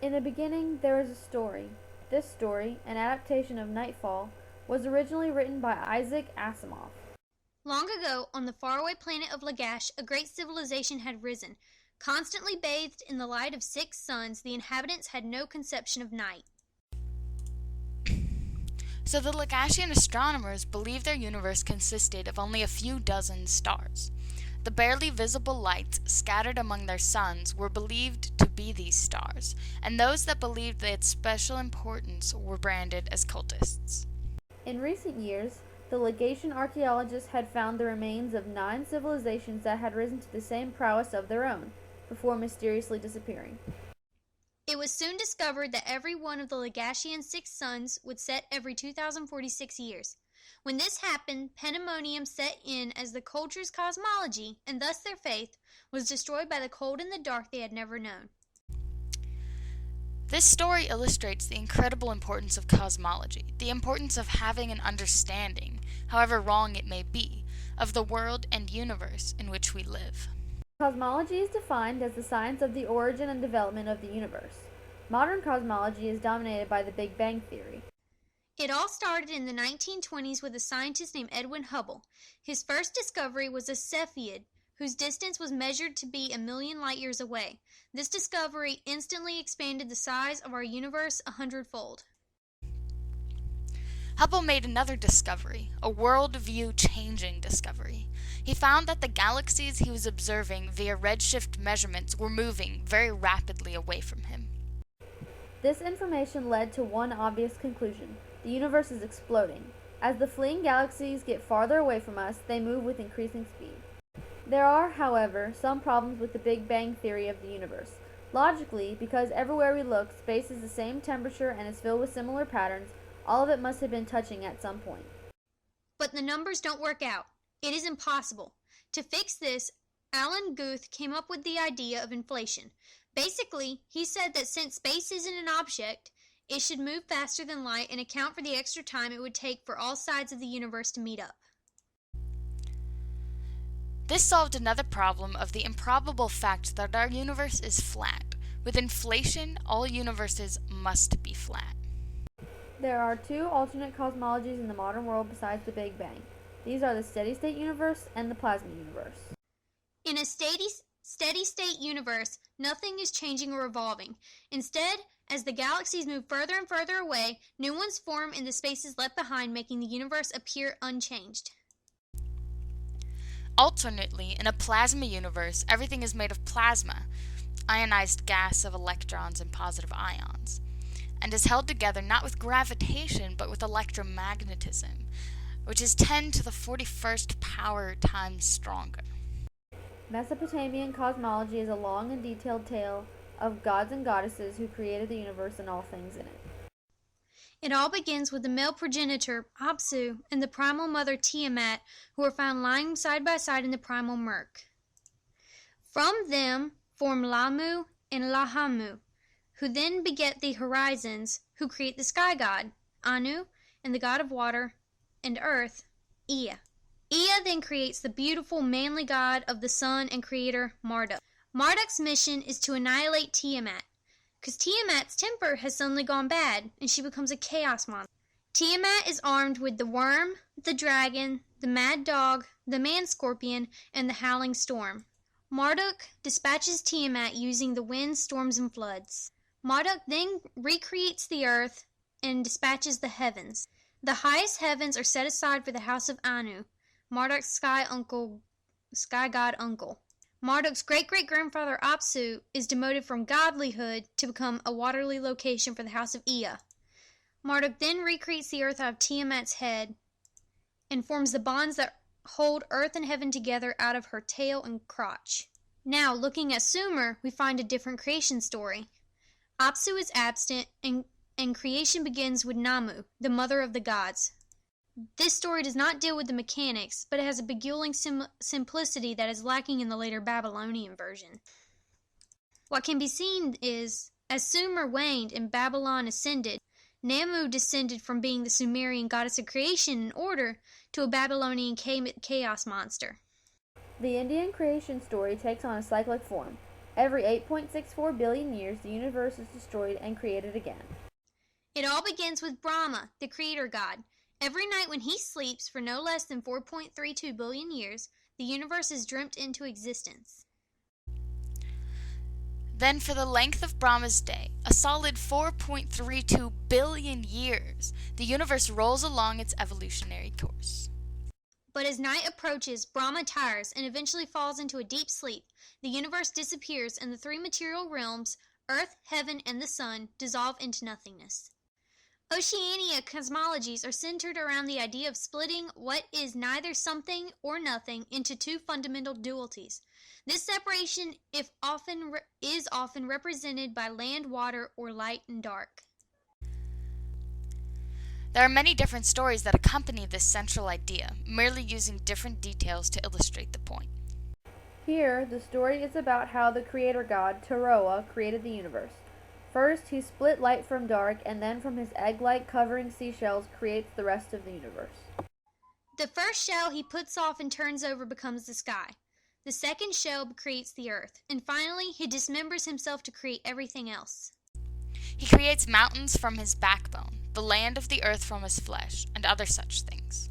In the beginning, there was a story. This story, an adaptation of Nightfall, was originally written by Isaac Asimov. Long ago, on the faraway planet of Lagash, a great civilization had risen. Constantly bathed in the light of 6 suns, the inhabitants had no conception of night. So the Lagashian astronomers believed their universe consisted of only a few dozen stars. The barely visible lights scattered among their suns were believed to be these stars, and those that believed they had special importance were branded as cultists. In recent years, the Legation archaeologists had found the remains of 9 civilizations that had risen to the same prowess of their own, before mysteriously disappearing. It was soon discovered that every one of the Lagashian 6 suns would set every 2046 years. When this happened, pandemonium set in as the culture's cosmology, and thus their faith, was destroyed by the cold and the dark they had never known. This story illustrates the incredible importance of cosmology, the importance of having an understanding, however wrong it may be, of the world and universe in which we live. Cosmology is defined as the science of the origin and development of the universe. Modern cosmology is dominated by the Big Bang Theory. It all started in the 1920s with a scientist named Edwin Hubble. His first discovery was a Cepheid, whose distance was measured to be 1,000,000 light years away. This discovery instantly expanded the size of our universe 100-fold. Hubble made another discovery, a world-view-changing discovery. He found that the galaxies he was observing via redshift measurements were moving very rapidly away from him. This information led to one obvious conclusion: the universe is exploding. As the fleeing galaxies get farther away from us, they move with increasing speed. There are, however, some problems with the Big Bang Theory of the universe. Logically, because everywhere we look, space is the same temperature and is filled with similar patterns, all of it must have been touching at some point. But the numbers don't work out. It is impossible. To fix this, Alan Guth came up with the idea of inflation. Basically, he said that since space isn't an object, it should move faster than light and account for the extra time it would take for all sides of the universe to meet up. This solved another problem of the improbable fact that our universe is flat. With inflation, all universes must be flat. There are 2 alternate cosmologies in the modern world besides the Big Bang. These are the steady-state universe and the plasma universe. In a steady-state universe, nothing is changing or evolving. Instead, as the galaxies move further and further away, new ones form in the spaces left behind, making the universe appear unchanged. Alternately, in a plasma universe, everything is made of plasma, ionized gas of electrons and positive ions, and is held together not with gravitation but with electromagnetism, which is 10 to the 41st power times stronger. Mesopotamian cosmology is a long and detailed tale of gods and goddesses who created the universe and all things in it. It all begins with the male progenitor, Apsu, and the primal mother, Tiamat, who are found lying side by side in the primal murk. From them form Lamu and Lahamu, who then beget the horizons, who create the sky god, Anu, and the god of water and earth, Ea. Ea then creates the beautiful, manly god of the sun and creator, Marduk. Marduk's mission is to annihilate Tiamat, because Tiamat's temper has suddenly gone bad, and she becomes a chaos monster. Tiamat is armed with the worm, the dragon, the mad dog, the man-scorpion, and the howling storm. Marduk dispatches Tiamat using the winds, storms, and floods. Marduk then recreates the earth and dispatches the heavens. The highest heavens are set aside for the house of Anu, Marduk's sky god uncle. Marduk's great-great-grandfather Apsu is demoted from godlyhood to become a waterly location for the house of Ea. Marduk then recreates the earth out of Tiamat's head and forms the bonds that hold earth and heaven together out of her tail and crotch. Now, looking at Sumer, we find a different creation story. Apsu is absent, and creation begins with Namu, the mother of the gods. This story does not deal with the mechanics, but it has a beguiling simplicity that is lacking in the later Babylonian version. What can be seen is, as Sumer waned and Babylon ascended, Namu descended from being the Sumerian goddess of creation and order to a Babylonian chaos monster. The Indian creation story takes on a cyclic form. Every 8.64 billion years, the universe is destroyed and created again. It all begins with Brahma, the creator god. Every night when he sleeps for no less than 4.32 billion years, the universe is dreamt into existence. Then, for the length of Brahma's day, a solid 4.32 billion years, the universe rolls along its evolutionary course. But as night approaches, Brahma tires and eventually falls into a deep sleep. The universe disappears, and the three material realms, Earth, Heaven, and the Sun, dissolve into nothingness. Oceania cosmologies are centered around the idea of splitting what is neither something or nothing into two fundamental dualities. This separation is often represented by land, water, or light and dark. There are many different stories that accompany this central idea, merely using different details to illustrate the point. Here, the story is about how the creator god, Taroa, created the universe. First, he split light from dark, and then from his egg-like covering seashells creates the rest of the universe. The first shell he puts off and turns over becomes the sky. The second shell creates the earth. And finally, he dismembers himself to create everything else. He creates mountains from his backbone, the land of the earth from his flesh, and other such things.